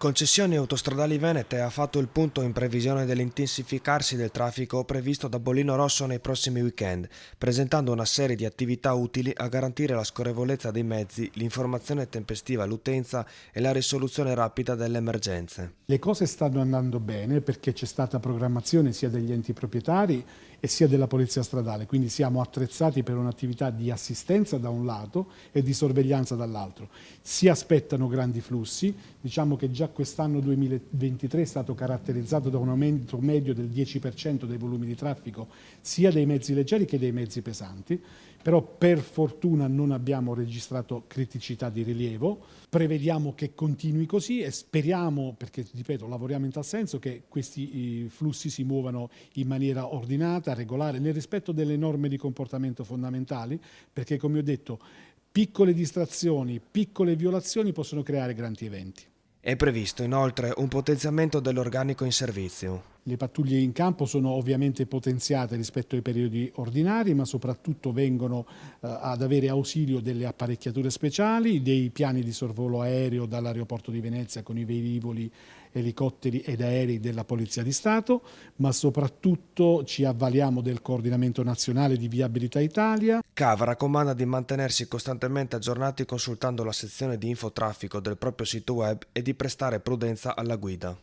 Concessioni Autostradali Venete ha fatto il punto in previsione dell'intensificarsi del traffico previsto da Bollino Rosso nei prossimi weekend, presentando una serie di attività utili a garantire la scorrevolezza dei mezzi, l'informazione tempestiva all'utenza e la risoluzione rapida delle emergenze. Le cose stanno andando bene perché c'è stata programmazione sia degli enti proprietari e sia della Polizia Stradale, quindi siamo attrezzati per un'attività di assistenza da un lato e di sorveglianza dall'altro. Si aspettano grandi flussi, diciamo che già quest'anno 2023 è stato caratterizzato da un aumento medio del 10% dei volumi di traffico sia dei mezzi leggeri che dei mezzi pesanti, però per fortuna non abbiamo registrato criticità di rilievo. Prevediamo che continui così e speriamo, perché ripeto, lavoriamo in tal senso, che questi flussi si muovano in maniera ordinata, regolare, nel rispetto delle norme di comportamento fondamentali, perché come ho detto, piccole distrazioni, piccole violazioni possono creare grandi eventi. È previsto inoltre un potenziamento dell'organico in servizio. Le pattuglie in campo sono ovviamente potenziate rispetto ai periodi ordinari, ma soprattutto vengono ad avere ausilio delle apparecchiature speciali, dei piani di sorvolo aereo dall'aeroporto di Venezia con i velivoli, elicotteri ed aerei della Polizia di Stato, ma soprattutto ci avvaliamo del coordinamento nazionale di Viabilità Italia. CAV raccomanda di mantenersi costantemente aggiornati consultando la sezione di infotraffico del proprio sito web e di prestare prudenza alla guida.